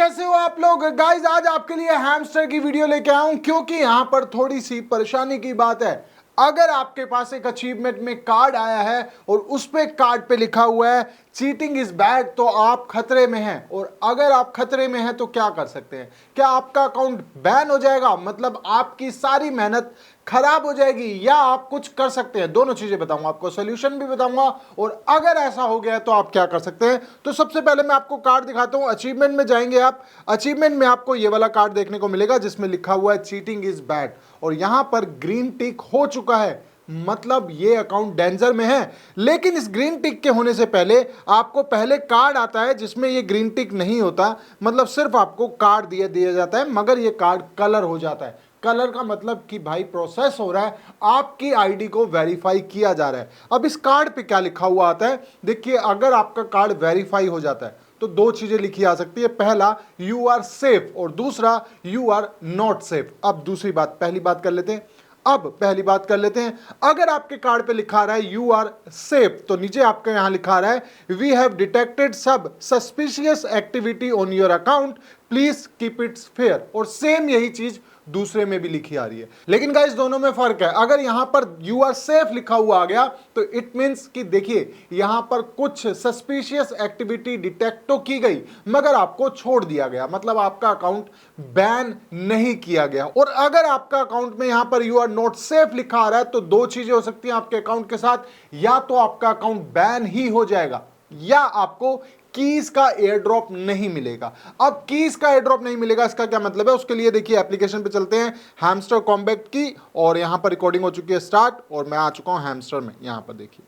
कैसे हो आप लोग गाइस। आज आपके लिए हैमस्टर की वीडियो लेके आया हूं क्योंकि यहां पर थोड़ी सी परेशानी की बात है। अगर आपके पास एक अचीवमेंट में कार्ड आया है और उस पे कार्ड पे लिखा हुआ है चीटिंग इज बैड, तो आप खतरे में हैं। और अगर आप खतरे में हैं तो क्या कर सकते हैं? क्या आपका अकाउंट बैन हो जाएगा, मतलब आपकी सारी मेहनत खराब हो जाएगी, या आप कुछ कर सकते हैं? दोनों चीजें बताऊंगा आपको, सोल्यूशन भी बताऊंगा और अगर ऐसा हो गया तो आप क्या कर सकते हैं। तो सबसे पहले मैं आपको कार्ड दिखाता हूं। अचीवमेंट में जाएंगे आप, अचीवमेंट में आपको ये वाला कार्ड देखने को मिलेगा जिसमें लिखा हुआ है चीटिंग इज बैड और यहां पर ग्रीन टिक हो चुका है, मतलब ये अकाउंट डेंजर में है। लेकिन इस ग्रीन टिक के होने से पहले आपको पहले कार्ड आता है जिसमें ये ग्रीन टिक नहीं होता, मतलब सिर्फ आपको कार्ड दिया जाता है, मगर ये कार्ड कलर हो जाता है। कलर का मतलब कि भाई प्रोसेस हो रहा है, आपकी आईडी को वेरीफाई किया जा रहा है। अब इस कार्ड पे क्या लिखा हुआ आता है देखिए, अगर आपका कार्ड वेरीफाई हो जाता है तो दो चीजें लिखी आ सकती है, पहला यू आर सेफ और दूसरा यू आर नॉट सेफ। अब दूसरी बात, पहली बात कर लेते हैं। अब पहली बात कर लेते हैं, अगर आपके कार्ड पे लिखा रहा है यू आर सेफ तो नीचे आपके यहां लिखा रहा है वी हैव डिटेक्टेड सब suspicious activity on your account, please keep its fair. और सेम यही चीज दूसरे में भी लिखी आ रही है, लेकिन गाइस दोनों में फर्क है। अगर यहां पर यू आर सेफ लिखा हुआ आ गया तो इट मींस कि देखिए यहां पर कुछ सस्पिशियस एक्टिविटी डिटेक्ट तो की गई मगर आपको छोड़ दिया गया, मतलब आपका अकाउंट बैन नहीं किया गया। और अगर आपका अकाउंट में यहां पर यू आर नॉट सेफ लिखा आ रहा है तो दो चीजें हो सकती हैं आपके अकाउंट के साथ, या तो आपका अकाउंट बैन ही हो जाएगा या आपको कीज का एयर ड्रॉप नहीं मिलेगा। अब कीज का एयर ड्रॉप नहीं मिलेगा, इसका क्या मतलब है? उसके लिए देखिए एप्लीकेशन पे चलते हैं, हैमस्टर कॉम्बैट की, और यहां पर रिकॉर्डिंग हो चुकी है स्टार्ट और मैं आ चुका हूं हैमस्टर में। यहां पर देखिए,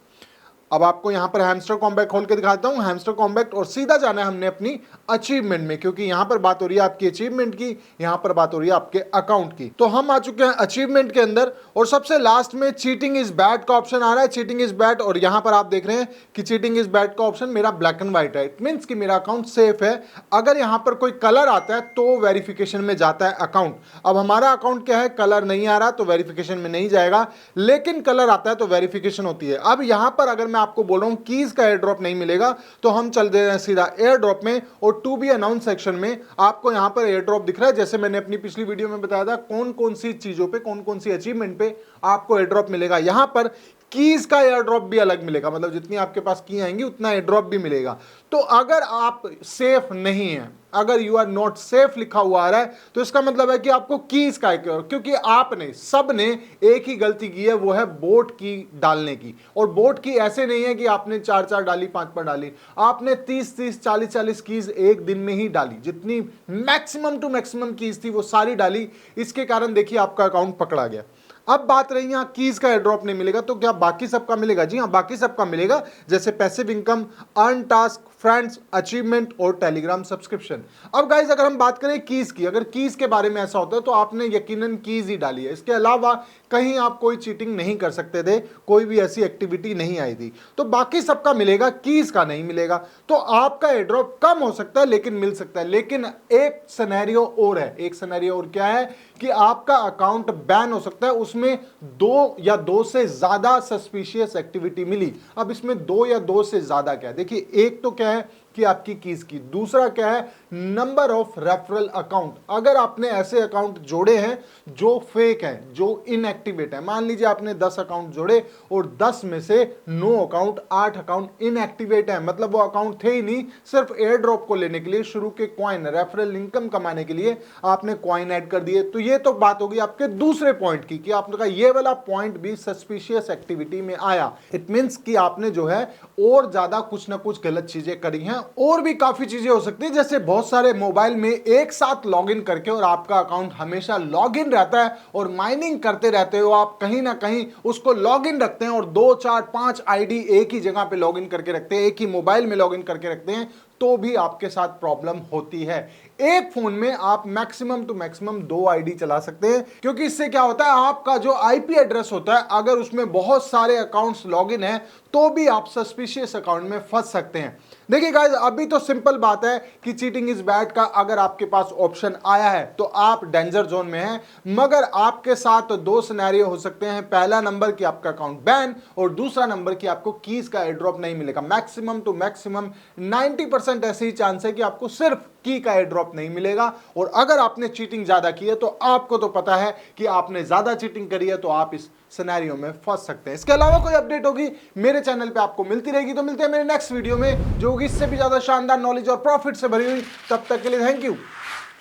अब आपको यहां पर हैमस्टर कॉम्बैट खोल के दिखाता हूं, हैमस्टर कॉम्बैट, और सीधा जाना है हमने अपनी अचीवमेंट में, क्योंकि यहां पर बात हो रही है आपकी अचीवमेंट की, यहां पर बात हो रही है आपके अकाउंट की। तो हम आ चुके हैं अचीवमेंट के अंदर और सबसे लास्ट में चीटिंग इज बैड का ऑप्शन आ रहा है, चीटिंग इज बैड, और यहां पर आप देख रहे हैं कि चीटिंग इज बैड का ऑप्शन मेरा ब्लैक एंड व्हाइट है। इट मींस कि मेरा अकाउंट सेफ है। अगर यहां पर कोई कलर आता है तो वेरिफिकेशन में जाता है अकाउंट। अब हमारा अकाउंट क्या है, कलर नहीं आ रहा तो वेरिफिकेशन में नहीं जाएगा, लेकिन कलर आता है तो वेरिफिकेशन होती है। अब यहां पर अगर मैं आपको बोल रहा हूं कीज का एयर ड्रॉप नहीं मिलेगा तो हम चल दे रहे हैं सीधा एयर ड्रॉप में, और टू बी अनाउंस सेक्शन में आपको यहां पर एयर ड्रॉप दिख रहा है। जैसे मैंने अपनी पिछली वीडियो में बताया था कौन कौन सी चीजों पे, कौन कौन सी अचीवमेंट पे आपको एयर ड्रॉप मिलेगा। यहां पर कीज का एयर ड्रॉप भी अलग मिलेगा, मतलब जितनी आपके पास की आएंगी उतना एयर ड्रॉप भी मिलेगा। तो अगर आप सेफ नहीं है, अगर यू आर नॉट सेफ लिखा हुआ आ रहा है तो इसका मतलब है कि आपको कीज का, क्योंकि आपने सबने एक ही गलती की है, वो है बोट की डालने की। और बोट की ऐसे नहीं है कि आपने 4-4 डाली, 5-5 डाली, आपने 30-30 40-40 कीज एक दिन में ही डाली, जितनी मैक्सिमम टू मैक्सिमम कीज थी वो सारी डाली। इसके कारण देखिए आपका अकाउंट पकड़ा गया। अब बात रही यहां कीज का एयरड्रॉप नहीं मिलेगा तो क्या बाकी सबका मिलेगा? जी हां, बाकी सबका मिलेगा, जैसे passive income, earn task, friends, achievement और टेलीग्राम सब्सक्रिप्शन। अब गाइस अगर हम बात करें कीज की, अगर कीज के बारे में ऐसा होता है तो आपने यकीनन कीज ही डाली है, इसके अलावा कहीं आप कोई चीटिंग नहीं कर सकते थे, कोई भी ऐसी एक्टिविटी नहीं आई थी, तो बाकी सबका मिलेगा, कीज का नहीं मिलेगा। तो आपका एयरड्रॉप कम हो सकता है लेकिन मिल सकता है। लेकिन एक सिनेरियो और है, एक सिनेरियो और क्या है कि आपका अकाउंट बैन हो सकता है, उसमें दो या दो से ज्यादा सस्पिशियस एक्टिविटी मिली। अब इसमें दो या दो से ज्यादा क्या है, देखिए एक तो क्या है कि आपकी कीज की, दूसरा क्या है नंबर ऑफ रेफरल अकाउंट। अगर आपने ऐसे अकाउंट जोड़े हैं जो फेक हैं, जो इनएक्टिवेट है, मान लीजिए आपने 10 अकाउंट जोड़े और 10 में से 9 अकाउंट, 8 अकाउंट इनएक्टिवेट है, मतलब वो अकाउंट थे ही नहीं, सिर्फ एयर ड्रॉप को लेने के लिए, शुरू के कॉइन, रेफरल इनकम कमाने के लिए आपने कॉइन ऐड कर दिए। तो ये तो बात होगी आपके दूसरे पॉइंट की, कि आपने कहा ये वाला पॉइंट भी सस्पिशियस एक्टिविटी में आया। इट मींस कि आपने जो है और ज्यादा कुछ ना कुछ गलत चीजें करी हैं। और भी काफी चीजें हो सकती है, जैसे बहुत सारे मोबाइल में एक साथ लॉगिन करके और आपका अकाउंट हमेशा लॉगिन रहता है और माइनिंग करते रहते हो आप, कहीं ना कहीं उसको लॉगिन रखते हैं और 2 4 5 आईडी एक ही जगह पे लॉगिन करके रखते हैं, एक ही मोबाइल में लॉगिन करके रखते हैं, तो भी आपके साथ प्रॉब्लम होती है। एक फोन में आप मैक्सिमम टू मैक्सिमम 2 आईडी चला सकते हैं, क्योंकि इससे क्या होता है आपका जो आईपी एड्रेस होता है, अगर उसमें बहुत सारे अकाउंट्स लॉगिन है तो भी आप सस्पिशियस अकाउंट में फंस सकते हैं। देखिए गाइस, अभी तो सिंपल बात है कि चीटिंग इज बैड का अगर आपके पास ऑप्शन आया है तो आप डेंजर जोन में हैं, मगर आपके साथ दो सिनेरियो हो सकते हैं। पहला नंबर कि आपका अकाउंट बैन, और दूसरा नंबर कि आपको कीज का एयर ड्रॉप नहीं मिलेगा। मैक्सिमम टू मैक्सिमम 90% ऐसे ही चांस है कि आपको सिर्फ की का एयर ड्रॉप नहीं मिलेगा। और अगर आपने चीटिंग ज्यादा की है तो आपको तो पता है कि आपने ज्यादा चीटिंग करी है, तो आप इस सिनेरियो में फंस सकते हैं। इसके अलावा कोई अपडेट होगी मेरे चैनल पे आपको मिलती रहेगी। तो मिलते हैं मेरे नेक्स्ट वीडियो में, जो होगी इससे भी ज्यादा शानदार नॉलेज और प्रॉफिट से भरी हुई। तब तक के लिए thank you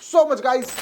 so much guys.